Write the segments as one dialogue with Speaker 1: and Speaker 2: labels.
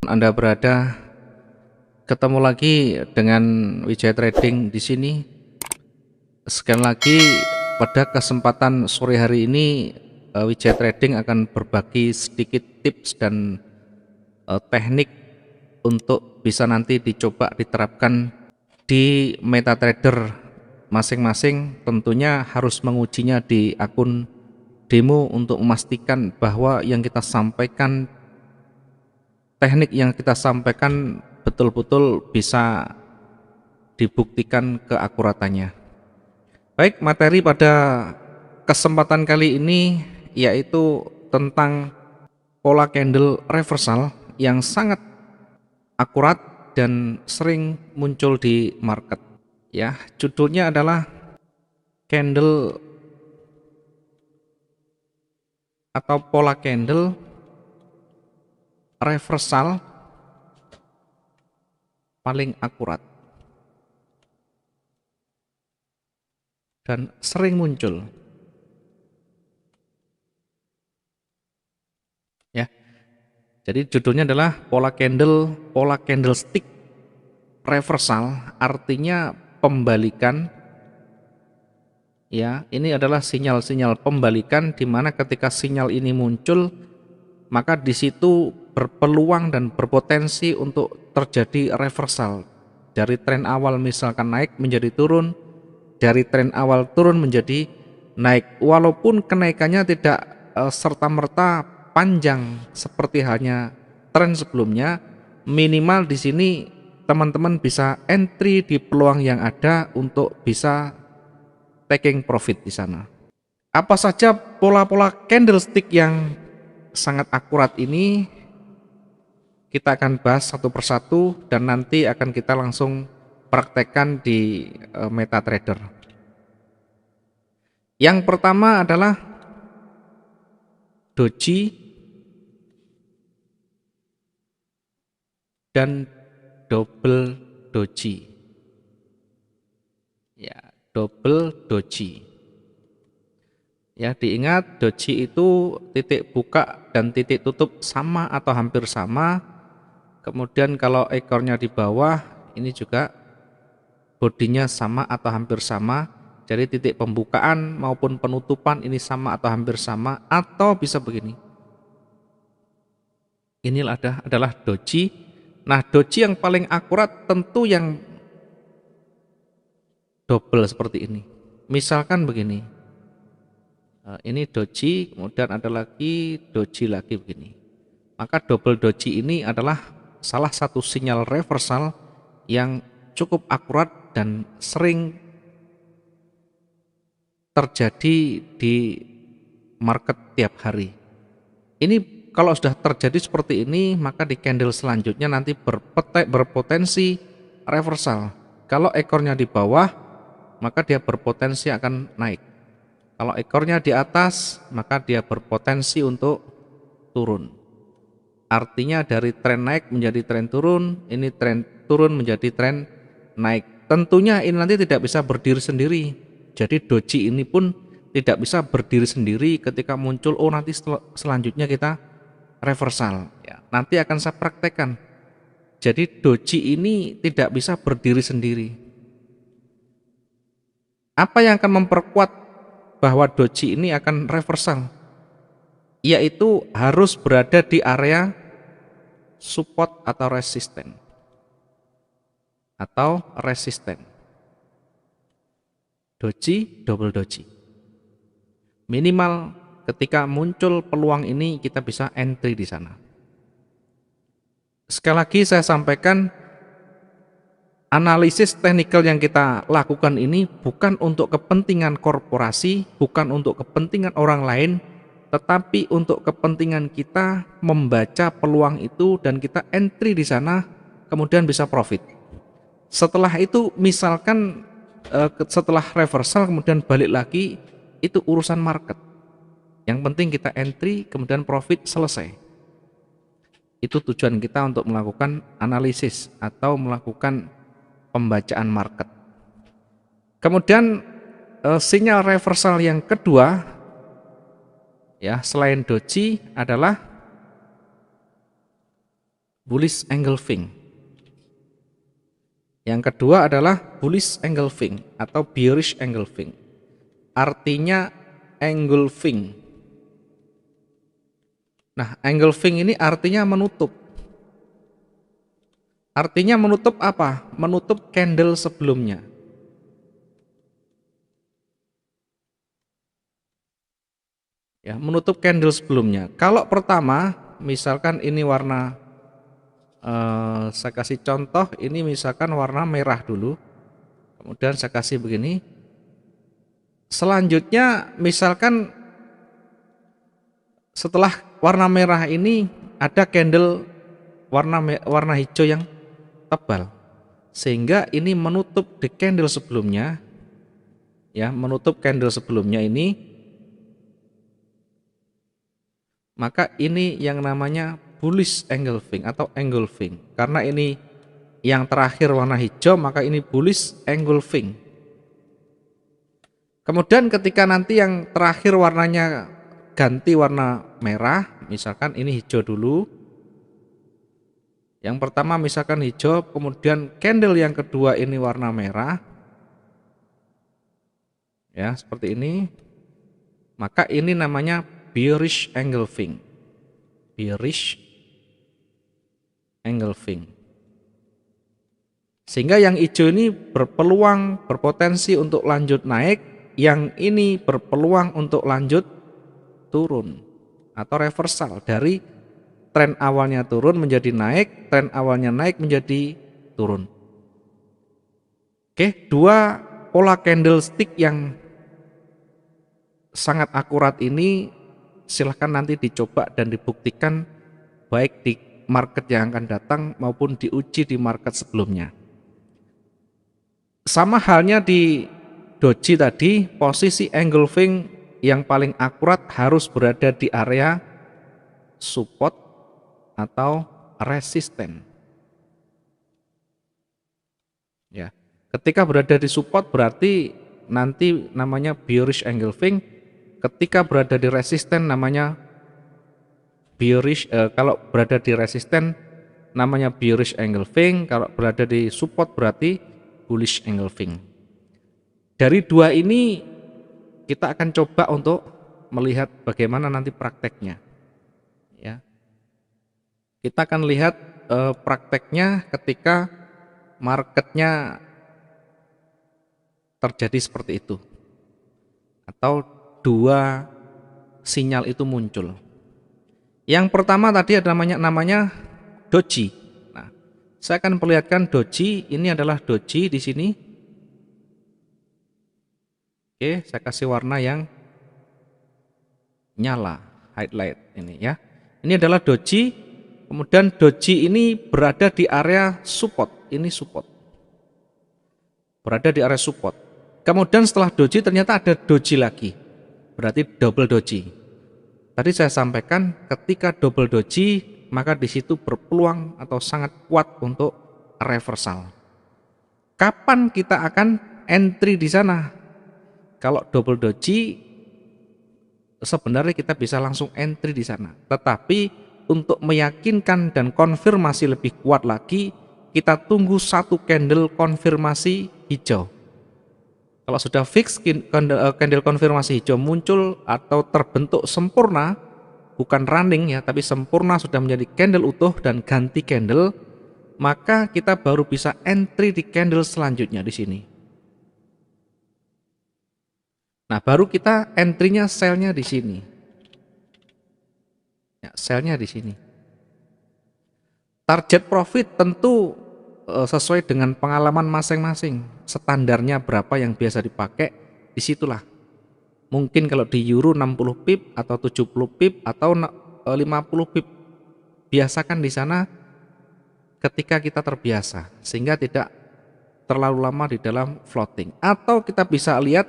Speaker 1: Anda berada, ketemu lagi dengan Wijaya Trading di sini. Sekali lagi pada kesempatan sore hari ini Wijaya Trading akan berbagi sedikit tips dan teknik untuk bisa nanti dicoba diterapkan di MetaTrader masing-masing. Tentunya harus mengujinya di akun demo untuk memastikan bahwa yang kita sampaikan, teknik yang kita sampaikan betul-betul bisa dibuktikan keakuratannya. Baik, materi pada kesempatan kali ini yaitu tentang pola candle reversal yang sangat akurat dan sering muncul di market. Ya, judulnya adalah candle atau pola candle reversal paling akurat dan sering muncul. Ya. Jadi judulnya adalah pola candlestick reversal, artinya pembalikan. Ya, ini adalah sinyal-sinyal pembalikan di mana ketika sinyal ini muncul, maka di situ berpeluang dan berpotensi untuk terjadi reversal dari tren awal misalkan naik menjadi turun, dari tren awal turun menjadi naik, walaupun kenaikannya tidak serta-merta panjang seperti halnya tren sebelumnya. Minimal di sini teman-teman bisa entry di peluang yang ada untuk bisa taking profit di sana. Apa saja pola-pola candlestick yang sangat akurat ini? Kita akan bahas satu persatu dan nanti akan kita langsung praktekkan di MetaTrader. Yang pertama adalah doji dan double doji. Ya, double doji. Ya, diingat doji itu titik buka dan titik tutup sama atau hampir sama. Kemudian kalau ekornya di bawah, ini juga bodinya sama atau hampir sama. Jadi titik pembukaan maupun penutupan ini sama atau hampir sama, atau bisa begini. Inilah adalah doji. Nah, doji yang paling akurat tentu yang double seperti ini. Misalkan begini. Ini doji, kemudian ada lagi doji lagi begini. Maka double doji ini adalah salah satu sinyal reversal yang cukup akurat dan sering terjadi di market tiap hari. Ini kalau sudah terjadi seperti ini, maka di candle selanjutnya nanti berpotensi reversal. Kalau ekornya di bawah, maka dia berpotensi akan naik. Kalau ekornya di atas, maka dia berpotensi untuk turun. Artinya dari tren naik menjadi tren turun, ini tren turun menjadi tren naik. Tentunya ini nanti tidak bisa berdiri sendiri. Jadi doji ini pun tidak bisa berdiri sendiri ketika muncul, oh nanti selanjutnya kita reversal. Ya, nanti akan saya praktekkan. Jadi doji ini tidak bisa berdiri sendiri. Apa yang akan memperkuat bahwa doji ini akan reversal? Yaitu harus berada di area support atau resisten. Doji, double doji. Minimal ketika muncul peluang ini kita bisa entry di sana. Sekali lagi saya sampaikan, analisis teknikal yang kita lakukan ini bukan untuk kepentingan korporasi, bukan untuk kepentingan orang lain, tetapi untuk kepentingan kita membaca peluang itu dan kita entry di sana, kemudian bisa profit. Setelah itu misalkan setelah reversal kemudian balik lagi, itu urusan market. Yang penting kita entry kemudian profit, selesai. Itu tujuan kita untuk melakukan analisis atau melakukan pembacaan market. Kemudian sinyal reversal yang kedua, ya, selain doji adalah bullish engulfing. Yang kedua adalah bullish engulfing atau bearish engulfing. Artinya engulfing. Nah, engulfing ini artinya menutup. Artinya menutup apa? Menutup candle sebelumnya. Ya, menutup candle sebelumnya. Kalau pertama, misalkan ini warna saya kasih contoh, ini misalkan warna merah dulu. Kemudian saya kasih begini. Selanjutnya misalkan setelah warna merah ini ada candle warna hijau yang tebal, sehingga ini menutup di candle sebelumnya, ya, menutup candle sebelumnya ini. Maka ini yang namanya bullish engulfing atau engulfing. Karena ini yang terakhir warna hijau, maka ini bullish engulfing. Kemudian ketika nanti yang terakhir warnanya ganti warna merah, misalkan ini hijau dulu. Yang pertama misalkan hijau, kemudian candle yang kedua ini warna merah. Ya, seperti ini. Maka ini namanya bearish engulfing. Bearish engulfing. Sehingga yang hijau ini berpeluang, berpotensi untuk lanjut naik, yang ini berpeluang untuk lanjut turun atau reversal dari tren awalnya turun menjadi naik, tren awalnya naik menjadi turun. Oke, dua pola candlestick yang sangat akurat ini silahkan nanti dicoba dan dibuktikan baik di market yang akan datang maupun diuji di market sebelumnya. Sama halnya di doji tadi, posisi engulfing yang paling akurat harus berada di area support atau resisten. Ya, ketika berada di support berarti nanti namanya bearish engulfing. Ketika berada di resisten namanya bearish. Kalau berada di resisten namanya bearish engulfing. Kalau berada di support berarti bullish engulfing. Dari dua ini kita akan coba untuk melihat bagaimana nanti prakteknya. Ya, kita akan lihat prakteknya ketika marketnya terjadi seperti itu, atau dua sinyal itu muncul. Yang pertama tadi ada namanya doji. Nah, saya akan perlihatkan doji. Ini adalah doji di sini. Oke, saya kasih warna yang nyala, highlight ini ya. Ini adalah doji. Kemudian doji ini berada di area support. Ini support. Berada di area support. Kemudian setelah doji ternyata ada doji lagi. Berarti double doji. Tadi saya sampaikan ketika double doji maka di situ berpeluang atau sangat kuat untuk reversal. Kapan kita akan entry di sana? Kalau double doji sebenarnya kita bisa langsung entry di sana. Tetapi untuk meyakinkan dan konfirmasi lebih kuat lagi, kita tunggu satu candle konfirmasi hijau. Kalau sudah fix candle konfirmasi hijau muncul atau terbentuk sempurna, bukan running ya, tapi sempurna sudah menjadi candle utuh dan ganti candle, maka kita baru bisa entry di candle selanjutnya di sini. Nah, baru kita entry-nya sell-nya di sini. Ya, sell-nya di sini. Target profit tentu sesuai dengan pengalaman masing-masing. Standarnya berapa yang biasa dipakai, disitulah. Mungkin kalau di euro 60 pip atau 70 pip atau 50 pip. Biasakan di sana ketika kita terbiasa, sehingga tidak terlalu lama di dalam floating. Atau kita bisa lihat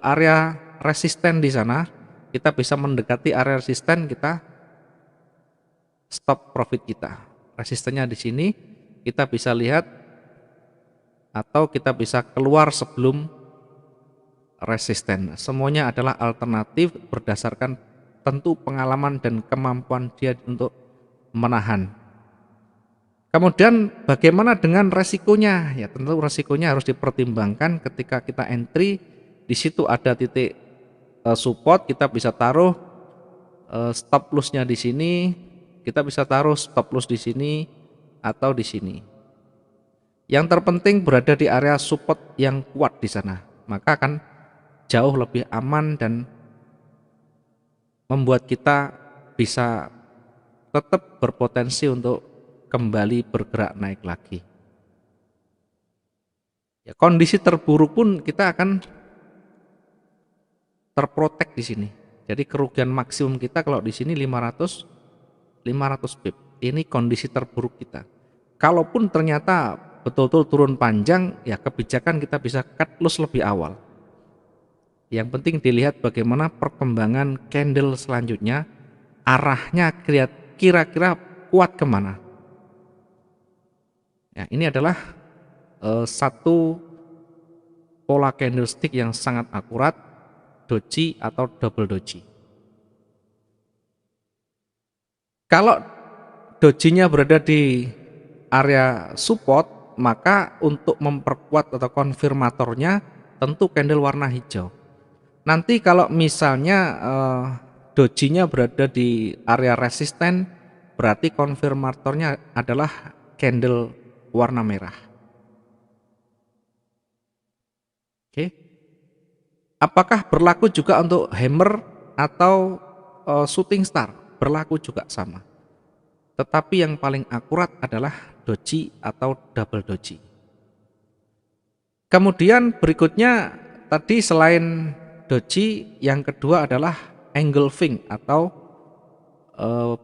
Speaker 1: area resisten di sana, kita bisa mendekati area resisten, kita stop profit kita. Resistennya di sini kita bisa lihat, atau kita bisa keluar sebelum resisten. Semuanya adalah alternatif berdasarkan tentu pengalaman dan kemampuan dia untuk menahan. Kemudian bagaimana dengan resikonya? Ya tentu resikonya harus dipertimbangkan ketika kita entry. Di situ ada titik support, kita bisa taruh stop lossnya di sini, kita bisa taruh stop loss di sini atau di sini. Yang terpenting berada di area support yang kuat di sana, maka akan jauh lebih aman dan membuat kita bisa tetap berpotensi untuk kembali bergerak naik lagi. Ya, kondisi terburuk pun kita akan terprotek di sini. Jadi kerugian maksimum kita kalau di sini 500 pip. Ini kondisi terburuk kita. Kalaupun ternyata betul-betul turun panjang, ya kebijakan kita bisa cut loss lebih awal. Yang penting dilihat bagaimana perkembangan candle selanjutnya, arahnya kira-kira kuat kemana. Ya, ini adalah satu pola candlestick yang sangat akurat, doji atau double doji. Kalau dojinya berada di area support, maka untuk memperkuat atau konfirmatornya tentu candle warna hijau. Nanti kalau misalnya dojinya berada di area resisten, berarti konfirmatornya adalah candle warna merah. Oke. Apakah berlaku juga untuk hammer atau shooting star? Berlaku juga sama. Tetapi yang paling akurat adalah doji atau double doji. Kemudian berikutnya tadi selain doji, yang kedua adalah engulfing atau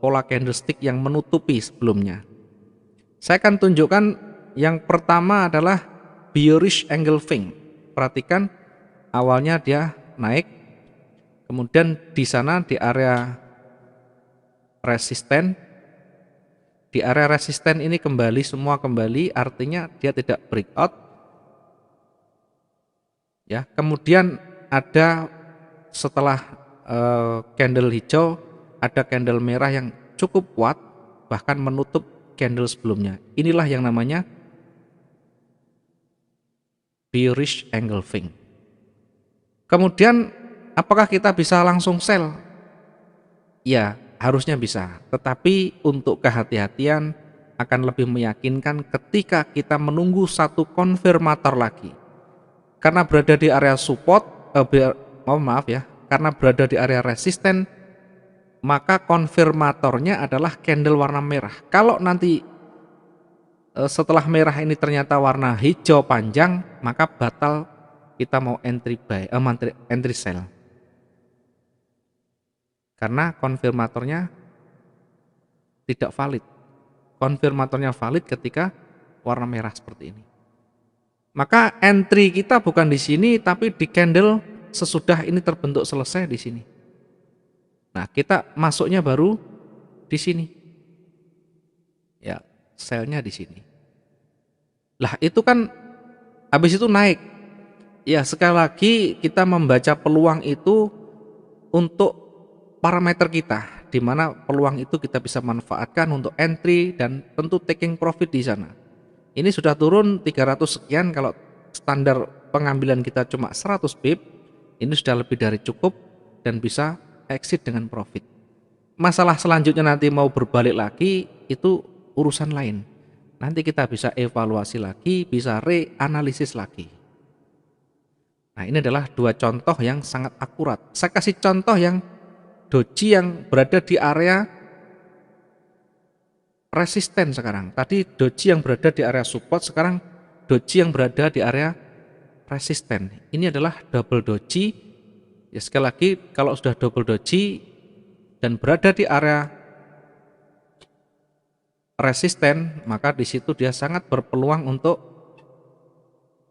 Speaker 1: pola candlestick yang menutupi sebelumnya. Saya akan tunjukkan yang pertama adalah bearish engulfing. Perhatikan awalnya dia naik, kemudian di sana di area resisten. Di area resisten ini semua kembali, artinya dia tidak breakout. Ya, kemudian ada setelah candle hijau, ada candle merah yang cukup kuat, bahkan menutup candle sebelumnya. Inilah yang namanya bearish engulfing. Kemudian apakah kita bisa langsung sell? Ya, harusnya bisa. Tetapi untuk kehati-hatian akan lebih meyakinkan ketika kita menunggu satu konfirmator lagi. Karena berada di area support, karena berada di area resisten, maka konfirmatornya adalah candle warna merah. Kalau nanti setelah merah ini ternyata warna hijau panjang, maka batal kita mau entry sell. Karena konfirmatornya tidak valid. Konfirmatornya valid ketika warna merah seperti ini. Maka entry kita bukan di sini, tapi di candle sesudah ini terbentuk selesai di sini. Nah, kita masuknya baru di sini. Ya, sellnya di sini. Lah, itu kan habis itu naik. Ya, sekali lagi kita membaca peluang itu untuk parameter kita, di mana peluang itu kita bisa manfaatkan untuk entry dan tentu taking profit di sana. Ini sudah turun 300 sekian, kalau standar pengambilan kita cuma 100 pip, ini sudah lebih dari cukup dan bisa exit dengan profit. Masalah selanjutnya nanti mau berbalik lagi, itu urusan lain. Nanti kita bisa evaluasi lagi, bisa reanalisis lagi. Nah, ini adalah dua contoh yang sangat akurat. Saya kasih contoh yang doji yang berada di area resisten sekarang. Tadi doji yang berada di area support, sekarang doji yang berada di area resisten. Ini adalah double doji. Ya, sekali lagi kalau sudah double doji dan berada di area resisten, maka di situ dia sangat berpeluang untuk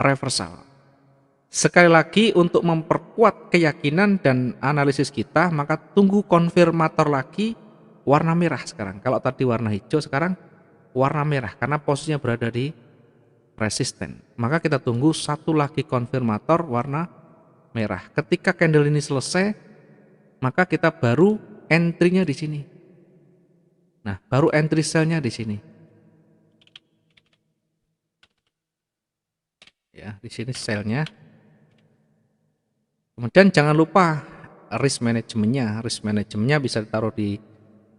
Speaker 1: reversal. Sekali lagi untuk memperkuat keyakinan dan analisis kita, maka tunggu konfirmator lagi warna merah sekarang. Kalau tadi warna hijau, sekarang warna merah karena posisinya berada di resisten. Maka kita tunggu satu lagi konfirmator warna merah. Ketika candle ini selesai, maka kita baru entry-nya di sini. Nah, baru entry sell-nya di sini. Ya, di sini selnya. Kemudian jangan lupa risk manajemennya. Risk manajemennya bisa ditaruh di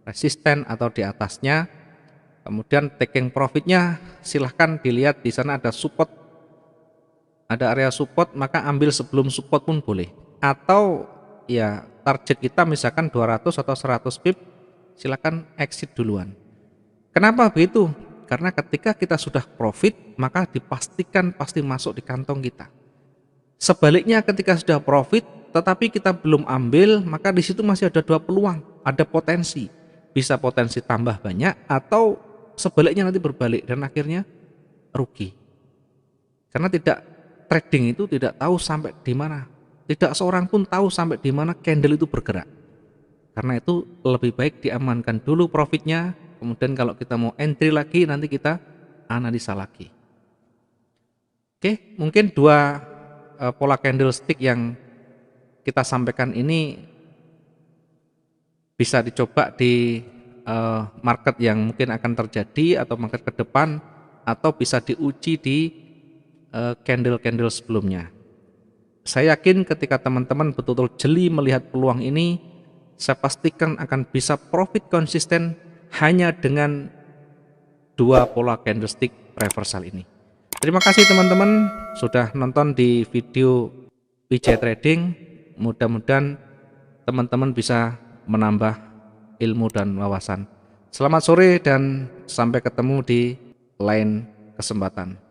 Speaker 1: resisten atau di atasnya. Kemudian taking profitnya silahkan dilihat di sana ada support, ada area support, maka ambil sebelum support pun boleh. Atau ya target kita misalkan 200 atau 100 pip, silahkan exit duluan. Kenapa begitu? Karena ketika kita sudah profit, maka dipastikan pasti masuk di kantong kita. Sebaliknya ketika sudah profit tetapi kita belum ambil, maka di situ masih ada dua peluang, ada potensi. Bisa potensi tambah banyak atau sebaliknya nanti berbalik dan akhirnya rugi. Karena trading itu tidak tahu sampai di mana. Tidak seorang pun tahu sampai di mana candle itu bergerak. Karena itu lebih baik diamankan dulu profitnya, kemudian kalau kita mau entry lagi nanti kita analisa lagi. Oke, mungkin dua pola candlestick yang kita sampaikan ini bisa dicoba di market yang mungkin akan terjadi atau market ke depan, atau bisa diuji di candle-candle sebelumnya. Saya yakin ketika teman-teman betul-betul jeli melihat peluang ini, saya pastikan akan bisa profit konsisten hanya dengan dua pola candlestick reversal ini. Terima kasih teman-teman sudah nonton di video PJ Trading. Mudah-mudahan teman-teman bisa menambah ilmu dan wawasan. Selamat sore dan sampai ketemu di lain kesempatan.